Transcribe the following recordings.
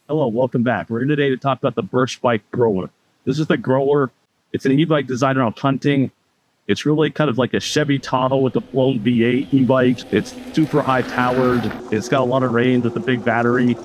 Hello, welcome back. We're here today to talk about the Birch Grolar. This is the Grolar. It's an e-bike designed around hunting. It's really kind of like a Chevy Tahoe with a blown V8 e-bike. It's super high powered. It's got a lot of range with a big battery.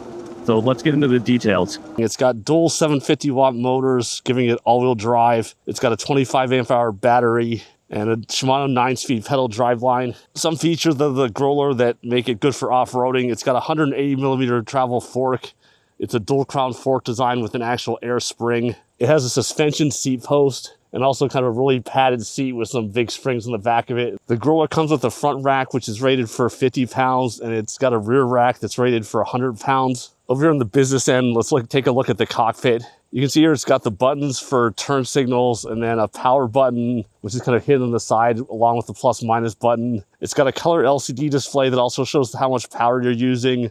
So let's get into the details. It's got dual 750 watt motors, giving it all-wheel drive. It's got a 25 amp hour battery and a Shimano 9-speed pedal driveline. Some features of the Grolar that make it good for off-roading. It's got a 180 millimeter travel fork. It's a dual crown fork design with an actual air spring. It has a suspension seat post and also kind of a really padded seat with some big springs in the back of it. The Grolar comes with a front rack, which is rated for 50 pounds, and it's got a rear rack that's rated for 100 pounds. Over here on the business end, let's take a look at the cockpit. You can see here it's got the buttons for turn signals and then a power button, which is kind of hidden on the side along with the plus minus button. It's got a color LCD display that also shows how much power you're using,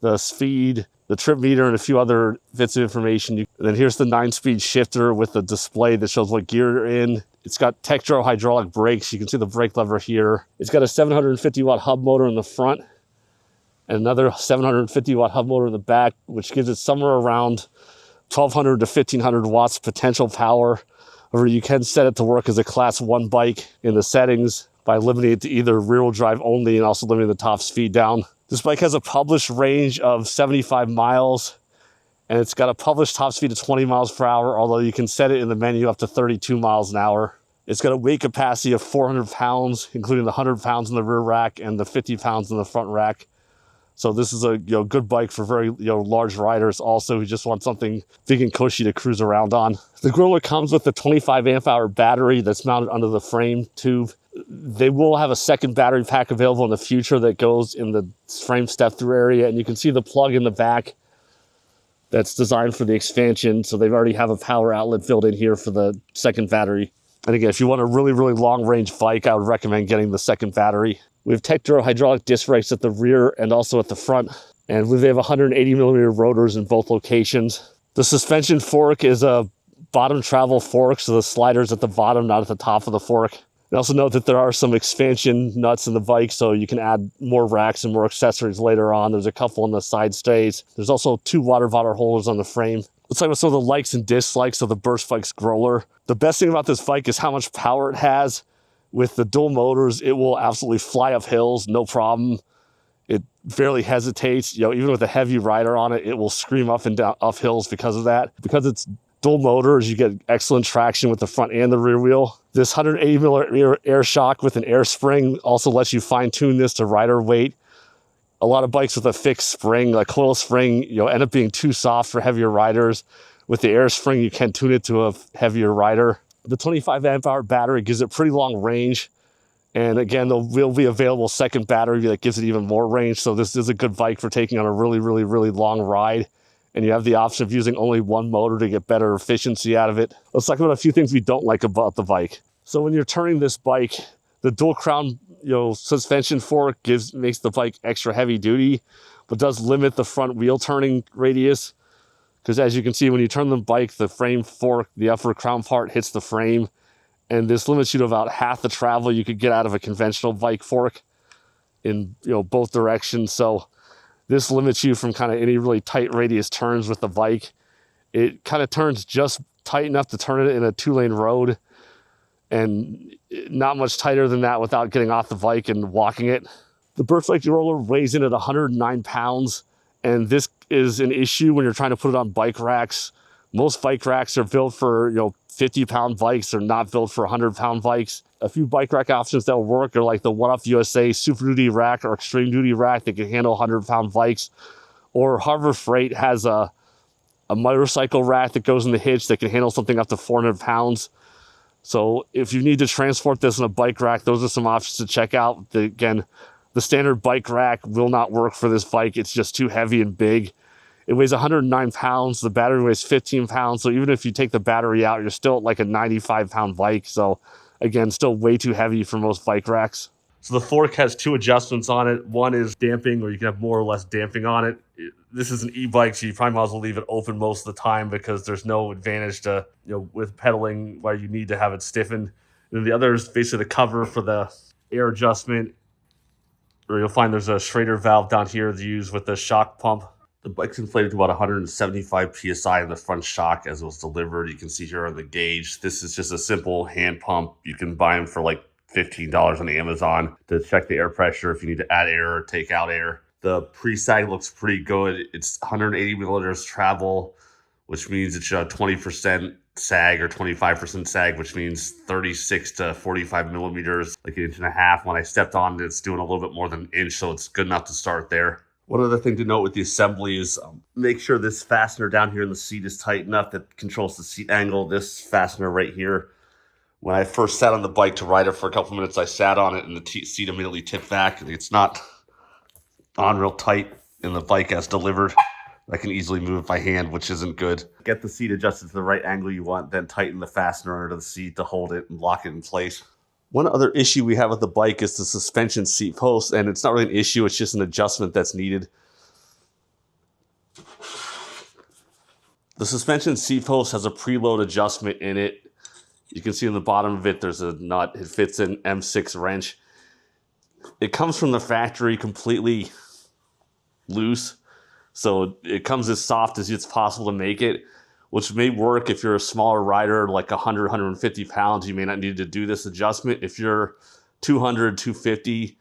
the speed, the trip meter, and a few other bits of information. And then here's the 9-speed shifter with the display that shows what gear you're in. It's got Tektro hydraulic brakes. You can see the brake lever here. It's got a 750 watt hub motor in the front and another 750 watt hub motor in the back, which gives it somewhere around 1200 to 1500 watts potential power. Or you can set it to work as a class 1 bike in the settings by limiting it to either rear-wheel drive only and also limiting the top speed down. This bike has a published range of 75 miles, and it's got a published top speed of 20 miles per hour, although you can set it in the menu up to 32 miles an hour. It's got a weight capacity of 400 pounds, including the 100 pounds in the rear rack and the 50 pounds in the front rack. So this is a good bike for very large riders also who just want something big and cushy to cruise around on. The Grolar comes with a 25 amp hour battery that's mounted under the frame tube. They will have a second battery pack available in the future that goes in the frame step-through area, and you can see the plug in the back that's designed for the expansion, so they already have a power outlet filled in here for the second battery. And again, if you want a really, really long-range bike, I would recommend getting the second battery. We have Tektro hydraulic disc brakes at the rear and also at the front, and they have 180 millimeter rotors in both locations. The suspension fork is a bottom travel fork, so the slider's at the bottom, not at the top of the fork. And also note that there are some expansion nuts in the bike, so you can add more racks and more accessories later on. There's a couple on the side stays. There's also 2 water bottle holders on the frame. Let's talk about some of the likes and dislikes of the Birch Grolar. The best thing about this bike is how much power it has. With the dual motors, it will absolutely fly up hills, no problem. It barely hesitates. Even with a heavy rider on it, it will scream up and down up hills because of that. Because it's dual motors, you get excellent traction with the front and the rear wheel. This 180 millimeter air shock with an air spring also lets you fine tune this to rider weight. A lot of bikes with a fixed spring, like coil spring, end up being too soft for heavier riders. With the air spring, you can tune it to a heavier rider. The 25 amp hour battery gives it pretty long range. And again, there will be available second battery that gives it even more range. So this is a good bike for taking on a really, really, really long ride. And you have the option of using only one motor to get better efficiency out of it. Let's talk about a few things we don't like about the bike. So when you're turning this bike, the dual crown suspension fork makes the bike extra heavy duty, but does limit the front wheel turning radius. Because as you can see, when you turn the bike, the frame fork, the upper crown part hits the frame. And this limits you to about half the travel you could get out of a conventional bike fork in both directions. So this limits you from kind of any really tight radius turns with the bike. It kind of turns just tight enough to turn it in a 2-lane road and not much tighter than that without getting off the bike and walking it. The Birch Grolar weighs in at 109 pounds, and this is an issue when you're trying to put it on bike racks. Most bike racks are built for 50-pound bikes. They're not built for 100-pound bikes. A few bike rack options that will work are like the One Up USA Super Duty rack or Extreme Duty rack that can handle 100-pound bikes. Or Harbor Freight has a motorcycle rack that goes in the hitch that can handle something up to 400 pounds. So if you need to transport this in a bike rack, those are some options to check out. Again, the standard bike rack will not work for this bike. It's just too heavy and big. It weighs 109 pounds. The battery weighs 15 pounds. So even if you take the battery out, you're still at like a 95-pound bike. So again, still way too heavy for most bike racks. So the fork has 2 adjustments on it. One is damping, or you can have more or less damping on it. This is an e-bike, so you probably might as well leave it open most of the time because there's no advantage to, with pedaling where you need to have it stiffened. And then the other is basically the cover for the air adjustment, or you'll find there's a Schrader valve down here to use with the shock pump. The bike's inflated to about 175 PSI in the front shock as it was delivered. You can see here on the gauge, this is just a simple hand pump. You can buy them for like $15 on Amazon to check the air pressure if you need to add air or take out air. The pre-sag looks pretty good. It's 180 milliliters travel, which means it's 20% sag or 25% sag, which means 36 to 45 millimeters, like 1.5 inches. When I stepped on it, it's doing a little bit more than an inch, so it's good enough to start there. One other thing to note with the assembly is make sure this fastener down here in the seat is tight enough that controls the seat angle. This fastener right here, when I first sat on the bike to ride it for a couple minutes, I sat on it and the seat immediately tipped back. It's not on real tight in the bike as delivered. I can easily move it by hand, which isn't good. Get the seat adjusted to the right angle you want, then tighten the fastener under the seat to hold it and lock it in place. One other issue we have with the bike is the suspension seat post, and it's not really an issue, it's just an adjustment that's needed. The suspension seat post has a preload adjustment in it. You can see on the bottom of it, there's a nut. It fits an M6 wrench. It comes from the factory completely loose, so it comes as soft as it's possible to make it, which may work if you're a smaller rider, like 100, 150 pounds. You may not need to do this adjustment. If you're 200, 250,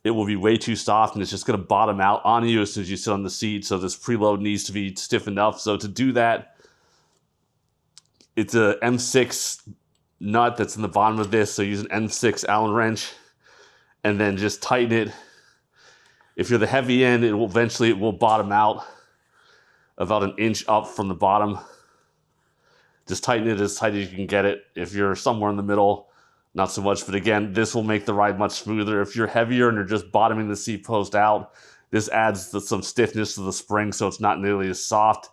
it will be way too soft and it's just going to bottom out on you as soon as you sit on the seat. So this preload needs to be stiff enough. So to do that, it's a M6 nut that's in the bottom of this. So use an M6 Allen wrench and then just tighten it. If you're the heavy end, it will bottom out about an inch up from the bottom. Just tighten it as tight as you can get it. If you're somewhere in the middle, not so much. But again, this will make the ride much smoother. If you're heavier and you're just bottoming the seat post out, this adds some stiffness to the spring so it's not nearly as soft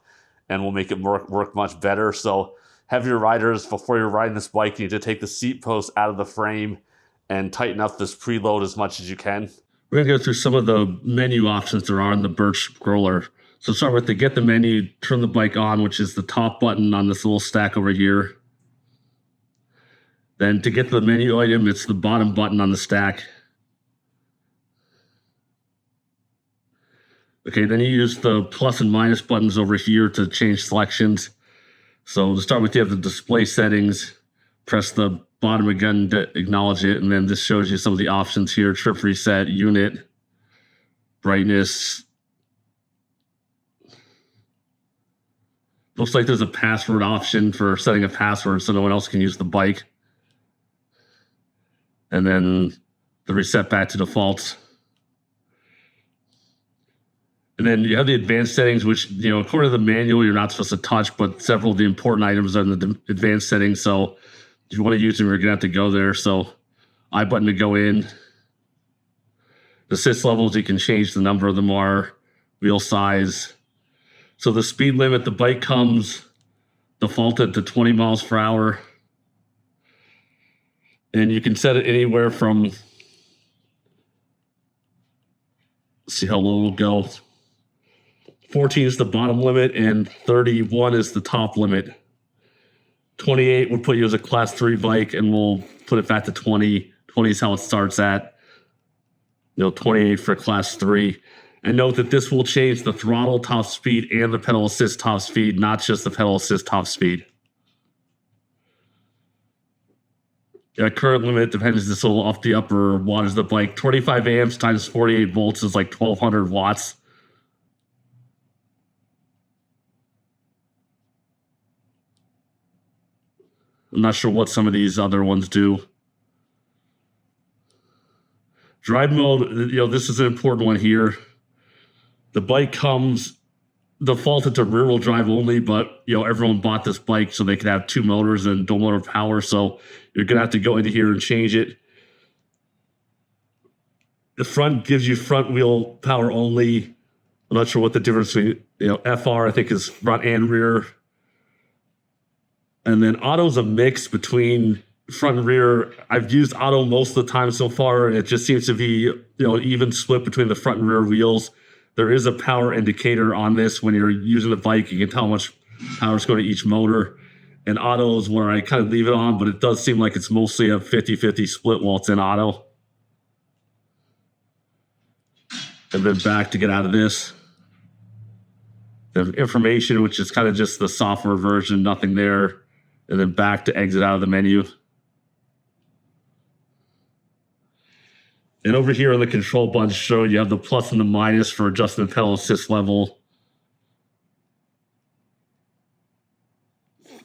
and will make it work much better. So heavier riders, before you're riding this bike, you need to take the seat post out of the frame and tighten up this preload as much as you can. We're going to go through some of the menu options there are in the Birch Grolar. So start with the get the menu, turn the bike on, which is the top button on this little stack over here. Then to get to the menu item, it's the bottom button on the stack. Okay, then you use the plus and minus buttons over here to change selections. So to start with, you have the display settings. Press the bottom again to acknowledge it, and then this shows you some of the options here: trip reset, unit, brightness. Looks like there's a password option for setting a password so no one else can use the bike. And then the reset back to defaults. And then you have the advanced settings, which, according to the manual, you're not supposed to touch, but several of the important items are in the advanced settings. So if you want to use them, you're going to have to go there. So I button to go in. The assist levels, you can change the number of them are, wheel size. So the speed limit, the bike comes defaulted to 20 miles per hour. And you can set it anywhere from, let's see how low it'll go. 14 is the bottom limit and 31 is the top limit. 28 would put you as a class 3 bike, and we'll put it back to 20. 20 is how it starts at. 28 for class 3. And note that this will change the throttle top speed and the pedal assist top speed, not just the pedal assist top speed. Current limit depends this little off the upper wattage of the bike. 25 amps times 48 volts is like 1200 watts. I'm not sure what some of these other ones do. Drive mode, this is an important one here. The bike comes defaulted to rear-wheel drive only, but everyone bought this bike so they could have 2 motors and dual motor power. So you're gonna have to go into here and change it. The front gives you front wheel power only. I'm not sure what the difference between FR I think is front and rear. And then auto's a mix between front and rear. I've used auto most of the time so far, and it just seems to be even split between the front and rear wheels. There is a power indicator on this. When you're using the bike, you can tell how much power is going to each motor. And auto is where I kind of leave it on, but it does seem like it's mostly a 50-50 split while it's in auto. And then back to get out of this. The information, which is kind of just the software version, nothing there. And then back to exit out of the menu. And over here on the control button show, you have the plus and the minus for adjusting the pedal assist level.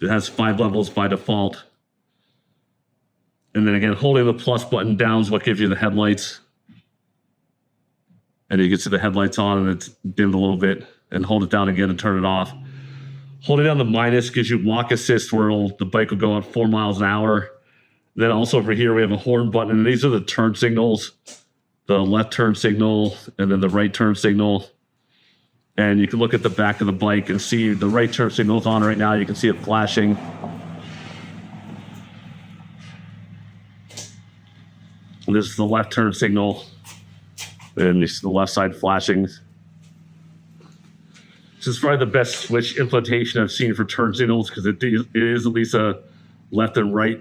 It has 5 levels by default. And then again, holding the plus button down is what gives you the headlights. And you can see the headlights on and it's dimmed a little bit. And hold it down again and turn it off. Holding down the minus gives you walk assist where the bike will go at 4 miles an hour. Then also over here we have a horn button. And these are the turn signals. The left turn signal and then the right turn signal. And you can look at the back of the bike and see the right turn signal is on right now. You can see it flashing. And this is the left turn signal. And you see the left side flashing. This is probably the best switch implementation I've seen for turn signals because it is at least a left and right,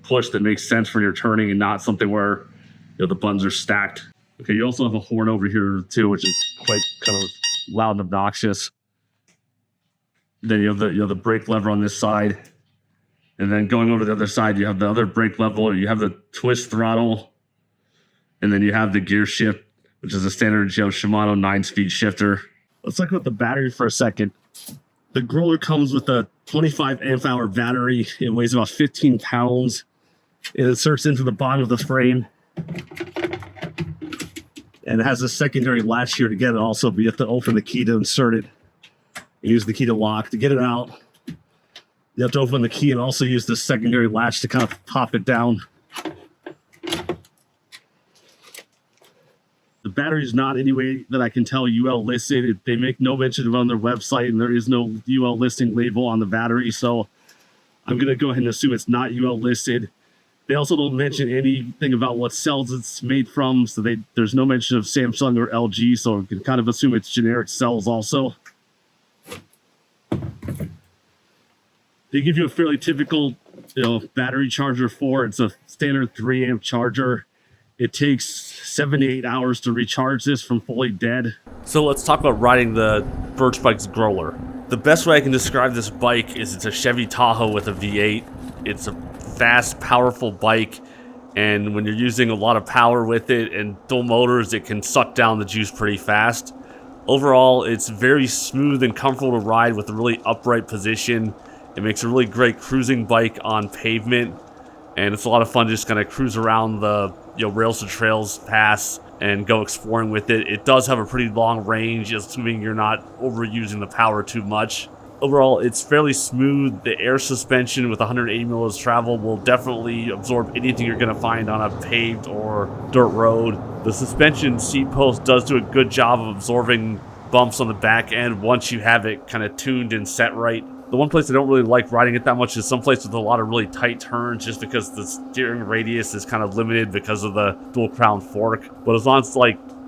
push that makes sense when you're turning and not something where, the buttons are stacked. Okay, you also have a horn over here too, which is quite kind of loud and obnoxious. Then you have the brake lever on this side, and then going over to the other side, you have the other brake lever. You have the twist throttle, and then you have the gear shift, which is a standard Shimano 9-speed shifter. Let's look at the battery for a second. The Grolar comes with a 25 amp hour battery. It weighs about 15 pounds. It inserts into the bottom of the frame. And it has a secondary latch here to get it also, but you have to open the key to insert it. You use the key to lock. To get it out, you have to open the key and also use this secondary latch to kind of pop it down. The battery is not any way that I can tell UL listed. They make no mention of it on their website, and there is no UL listing label on the battery, so I'm going to go ahead and assume it's not UL listed. They also don't mention anything about what cells it's made from, so there's no mention of Samsung or LG, so you can kind of assume it's generic cells also. They give you a fairly typical battery charger for it. It's a standard 3 amp charger. It takes 7 to 8 hours to recharge this from fully dead. So let's talk about riding the Birch Bike's Grolar. The best way I can describe this bike is it's a Chevy Tahoe with a V8. It's a fast, powerful bike, and when you're using a lot of power with it and dual motors, it can suck down the juice pretty fast. Overall, it's very smooth and comfortable to ride with a really upright position. It makes a really great cruising bike on pavement, and it's a lot of fun to just kind of cruise around the rails to trails pass and go exploring with it. It does have a pretty long range, assuming you're not overusing the power too much. Overall, it's fairly smooth. The air suspension with 180 mm travel will definitely absorb anything you're going to find on a paved or dirt road. The suspension seat post does do a good job of absorbing bumps on the back end once you have it kind of tuned and set right. The one place I don't really like riding it that much is someplace with a lot of really tight turns, just because the steering radius is kind of limited because of the dual crown fork. But as long as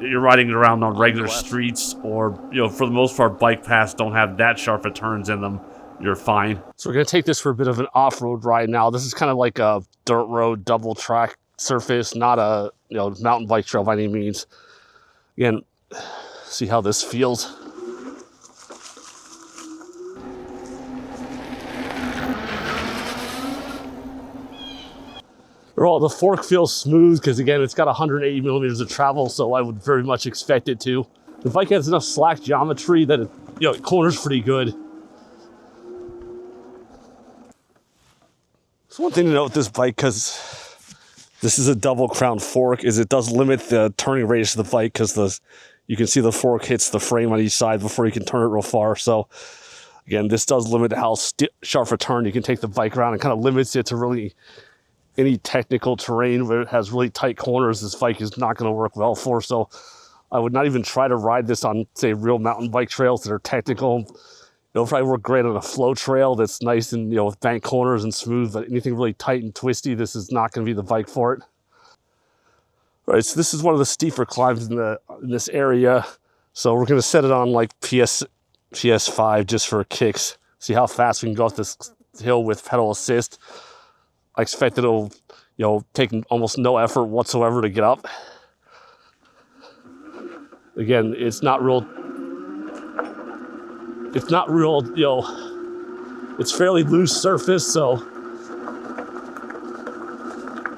you're riding around on regular streets, or for the most part bike paths don't have that sharp of turns in them, you're fine. So we're going to take this for a bit of an off-road ride now. This is kind of like a dirt road double track surface, not a mountain bike trail by any means. Again, see how this feels. Overall, the fork feels smooth because, again, it's got 180 millimeters of travel, so I would very much expect it to. The bike has enough slack geometry that it corners pretty good. So one thing to note with this bike, because this is a double crown fork, is it does limit the turning radius of the bike because you can see the fork hits the frame on each side before you can turn it real far. So again, this does limit how sharp a turn you can take the bike around, and kind of limits it to really any technical terrain where it has really tight corners. This bike is not going to work well for. So I would not even try to ride this on, say, real mountain bike trails that are technical. It'll probably work great on a flow trail that's nice and with bank corners and smooth, but anything really tight and twisty, this is not going to be the bike for it. All right, so this is one of the steeper climbs in this area. So we're going to set it on like PS5 just for kicks. See how fast we can go up this hill with pedal assist. I expect it'll, take almost no effort whatsoever to get up. Again, it's not real it's not real, it's fairly loose surface, so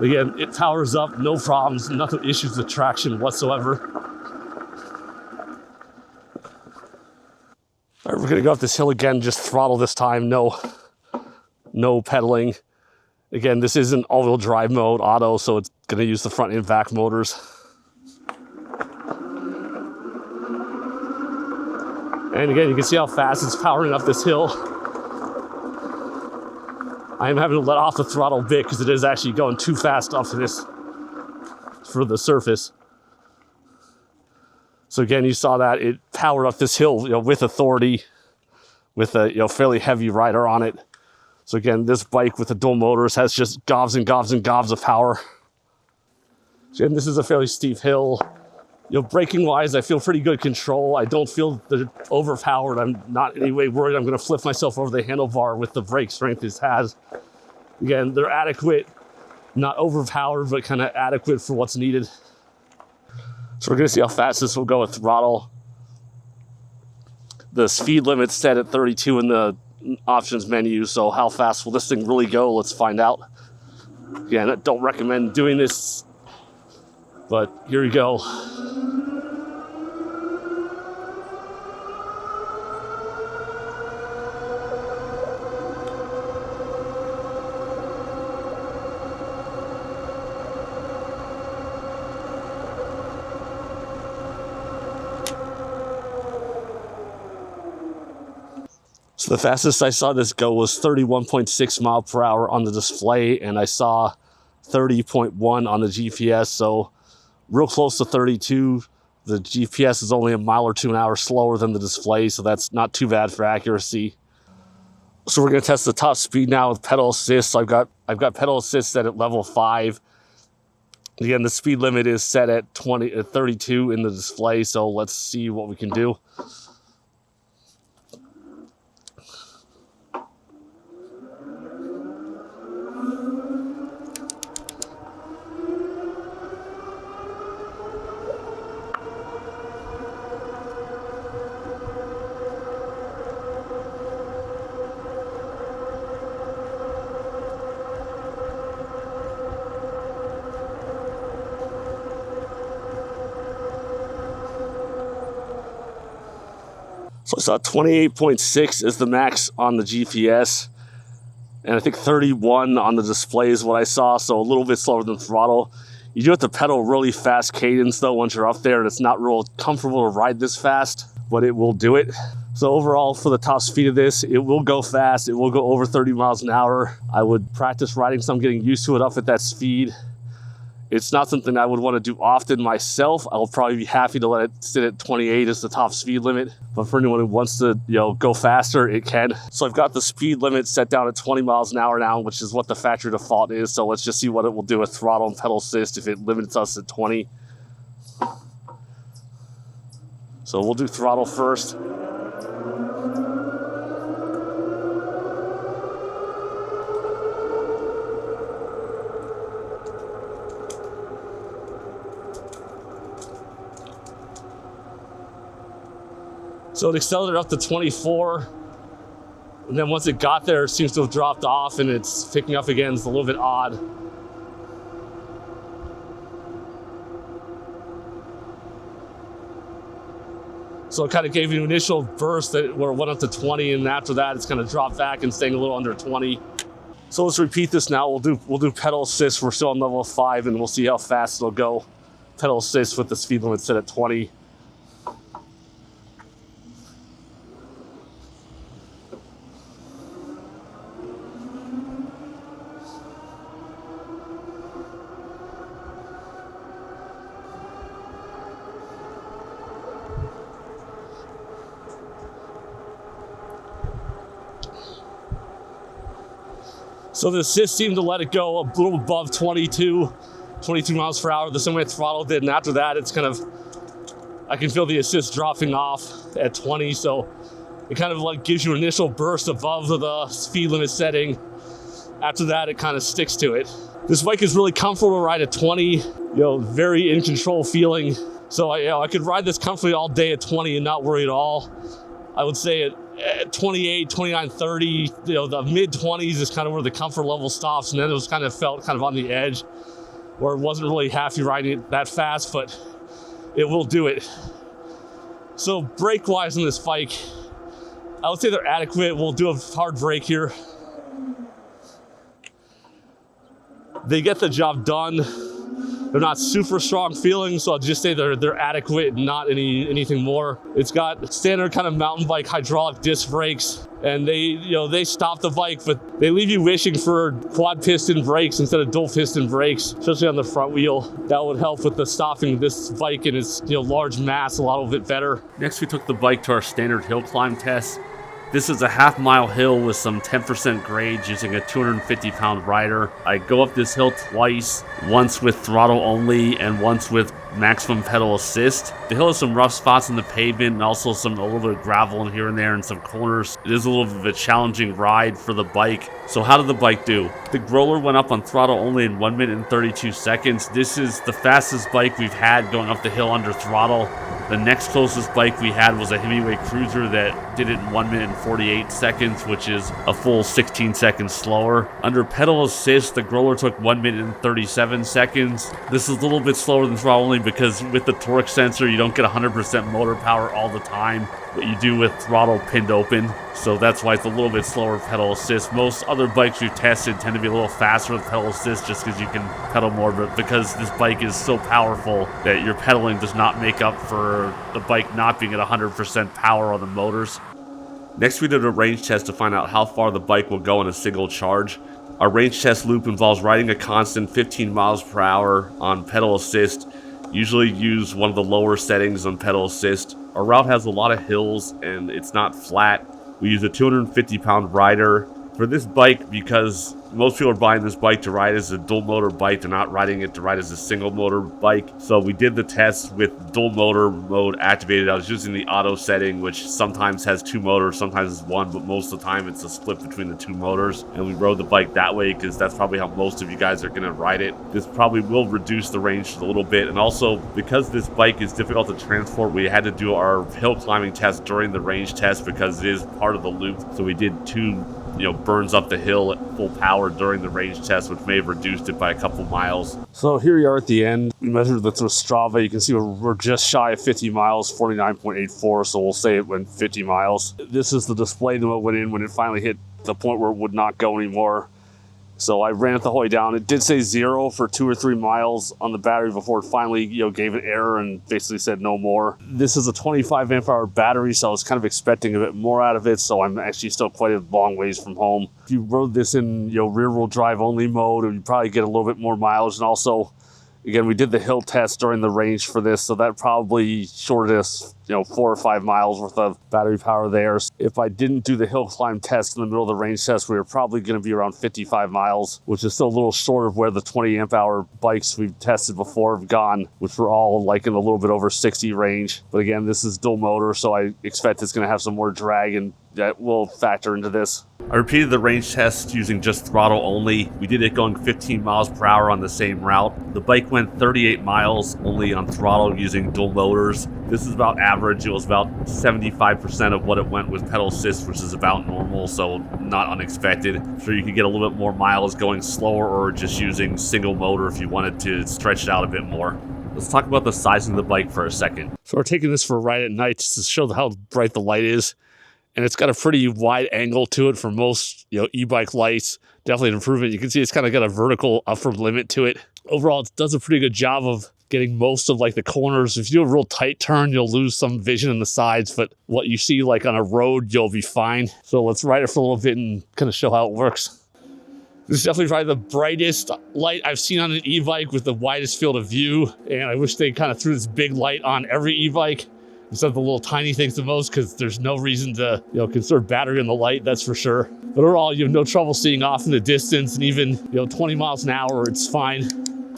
again, it powers up, no problems, nothing issues with traction whatsoever. All right, we're gonna go up this hill again, just throttle this time, no pedaling. Again, this isn't all-wheel drive mode, auto, so it's gonna use the front and back motors. And again, you can see how fast it's powering up this hill. I am having to let off the throttle a bit because it is actually going too fast up for the surface. So again, you saw that it powered up this hill, with authority, with a fairly heavy rider on it. So again, this bike with the dual motors has just gobs and gobs and gobs of power. So again, this is a fairly steep hill. Braking wise, I feel pretty good control. I don't feel overpowered. I'm not in any way worried I'm gonna flip myself over the handlebar with the brake strength this has. Again, they're adequate, not overpowered, but kind of adequate for what's needed. So we're gonna see how fast this will go with throttle. The speed limit's set at 32 in the options menu, so how fast will this thing really go? Let's find out. Again, I don't recommend doing this, but here we go. So the fastest I saw this go was 31.6 mile per hour on the display, and I saw 30.1 on the GPS, so real close to 32. The GPS is only a mile or two an hour slower than the display, so that's not too bad for accuracy. So we're gonna test the top speed now with pedal assist. So I've got pedal assist set at level 5. Again, the speed limit is set at 32 in the display, so let's see what we can do. So I saw 28.6 is the max on the GPS, and I think 31 on the display is what I saw, so a little bit slower than throttle. You do have to pedal really fast cadence though once you're up there, and it's not real comfortable to ride this fast, but it will do it. So overall, for the top speed of this, it will go fast. It will go over 30 miles an hour. I would practice riding some, getting used to it up at that speed. It's not something I would want to do often myself. I'll probably be happy to let it sit at 28 as the top speed limit. But for anyone who wants to, go faster, it can. So I've got the speed limit set down at 20 miles an hour now, which is what the factory default is. So let's just see what it will do with throttle and pedal assist if it limits us at 20. So we'll do throttle first. So it accelerated up to 24, and then once it got there, it seems to have dropped off, and it's picking up again. It's a little bit odd. So it kind of gave you an initial burst where it went up to 20, and after that, it's kind of dropped back and staying a little under 20. So let's repeat this now. We'll do pedal assist. We're still on level 5, and we'll see how fast it'll go. Pedal assist with the speed limit set at 20. So the assist seemed to let it go a little above 22 miles per hour, the same way throttle did. And after that, it's kind of, I can feel the assist dropping off at 20. So it kind of like gives you an initial burst above the speed limit setting. After that, it kind of sticks to it. This bike is really comfortable to ride at 20, very in control feeling. So I could ride this comfortably all day at 20 and not worry at all. I would say 28, 29, 30, you know, the mid 20s is kind of where the comfort level stops. And then it was kind of felt kind of on the edge where it wasn't really happy riding it that fast, but it will do it. So brake wise on this bike, I would say they're adequate. We'll do a hard brake here. They get the job done. They're not super strong feeling, so I'll just say they're adequate, not anything more. It's got standard kind of mountain bike hydraulic disc brakes, and they stop the bike, but they leave you wishing for quad piston brakes instead of dual piston brakes, especially on the front wheel. That would help with the stopping this bike and its large mass a lot bit better. Next, we took the bike to our standard hill climb test. This is a half-mile hill with some 10% grades using a 250-pound rider. I go up this hill twice, once with throttle only and once with maximum pedal assist. The hill has some rough spots in the pavement and also a little bit of gravel in here and there and some corners. It is a little bit of a challenging ride for the bike. So how did the bike do? The Grolar went up on throttle only in 1 minute and 32 seconds. This is the fastest bike we've had going up the hill under throttle. The next closest bike we had was a heavyweight cruiser that did it in 1 minute and 48 seconds, which is a full 16 seconds slower. Under pedal assist, the Grolar took 1 minute and 37 seconds. This is a little bit slower than throttle only because with the torque sensor, you don't get 100% motor power all the time, but you do with throttle pinned open. So that's why it's a little bit slower pedal assist. Most other bikes we've tested tend to be a little faster with pedal assist just because you can pedal more, but because this bike is so powerful that your pedaling does not make up for the bike not being at 100% power on the motors. Next, we did a range test to find out how far the bike will go in a single charge. Our range test loop involves riding a constant 15 miles per hour on pedal assist. Usually use one of the lower settings on pedal assist. Our route has a lot of hills and it's not flat. We use a 250-pound rider. For this bike, because most people are buying this bike to ride as a dual motor bike, they're not riding it to ride as a single motor bike. So we did the test with dual motor mode activated. I was using the auto setting, which sometimes has two motors, sometimes it's one, but most of the time it's a split between the two motors. And we rode the bike that way because that's probably how most of you guys are gonna ride it. This probably will reduce the range a little bit. And also because this bike is difficult to transport, we had to do our hill climbing test during the range test because it is part of the loop. So we did two burns up the hill at full power during the range test, which may have reduced it by a couple miles. So here we are at the end. We measured this with Strava. You can see we're just shy of 50 miles, 49.84, so we'll say it went 50 miles. This is the display that went in when it finally hit the point where it would not go anymore. So I ran it the whole way down. It did say 0 for 2 or 3 miles on the battery before it finally, gave an error and basically said no more. This is a 25 amp hour battery, so I was kind of expecting a bit more out of it. So I'm actually still quite a long ways from home. If you rode this in, rear wheel drive only mode, you'd probably get a little bit more mileage. And also, again, we did the hill test during the range for this, so that probably shorted us, 4 or 5 miles worth of battery power there. If I didn't do the hill climb test in the middle of the range test, we were probably going to be around 55 miles, which is still a little short of where the 20 amp hour bikes we've tested before have gone, which were all like in a little bit over 60 range. But again, this is dual motor, so I expect it's going to have some more drag, and that will factor into this. I repeated the range test using just throttle only. We did it going 15 miles per hour on the same route. The bike went 38 miles only on throttle using dual motors. This is about average. It was about 75% of what it went with pedal assist, which is about normal, so not unexpected. I'm sure you could get a little bit more miles going slower or just using single motor if you wanted to stretch it out a bit more. Let's talk about the sizing of the bike for a second. So we're taking this for a ride at night just to show how bright the light is. And it's got a pretty wide angle to it for most, e-bike lights. Definitely an improvement. You can see it's kind of got a vertical upper limit to it. Overall, it does a pretty good job of getting most of the corners. If you do a real tight turn, you'll lose some vision in the sides, but what you see on a road, you'll be fine. So let's ride it for a little bit and kind of show how it works. This is definitely probably the brightest light I've seen on an e-bike with the widest field of view. And I wish they kind of threw this big light on every e-bike instead of the little tiny things the most, because there's no reason to conserve battery in the light, that's for sure. But overall, you have no trouble seeing off in the distance, and even 20 miles an hour, it's fine.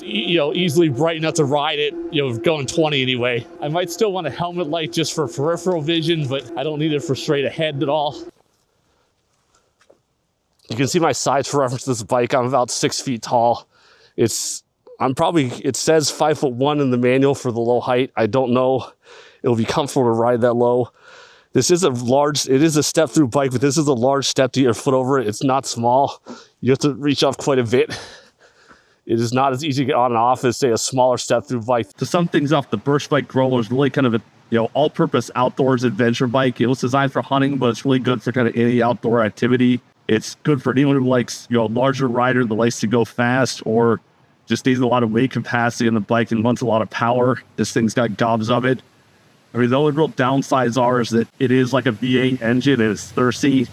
Easily bright enough to ride it, going 20 anyway. I might still want a helmet light just for peripheral vision, but I don't need it for straight ahead at all. You can see my size for reference to this bike. I'm about 6 feet tall. It says 5'1" in the manual for the low height. I don't know. It'll be comfortable to ride that low. This is it is a step through bike, but this is a large step to get your foot over it. It's not small. You have to reach off quite a bit. It is not as easy to get on and off as, say, a smaller step through bike. To sum things up, the Birch Bike Grolar is really kind of a all-purpose outdoors adventure bike. It was designed for hunting, but it's really good for kind of any outdoor activity. It's good for anyone who likes, a larger rider that likes to go fast or just needs a lot of weight capacity on the bike and wants a lot of power. This thing's got gobs of it. I mean, the only real downsides are is that it is like a V8 engine and it's thirsty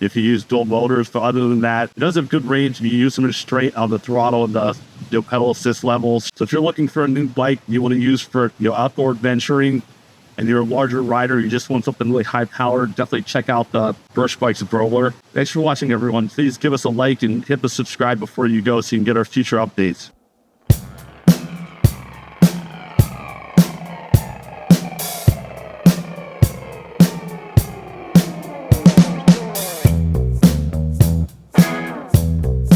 if you use dual motors. But other than that, it does have good range if you use them straight on the throttle and the pedal assist levels. So if you're looking for a new bike you want to use for outdoor adventuring and you're a larger rider, you just want something really high powered, definitely check out the Birch Bike's Grolar. Thanks for watching, everyone. Please give us a like and hit the subscribe before you go so you can get our future updates.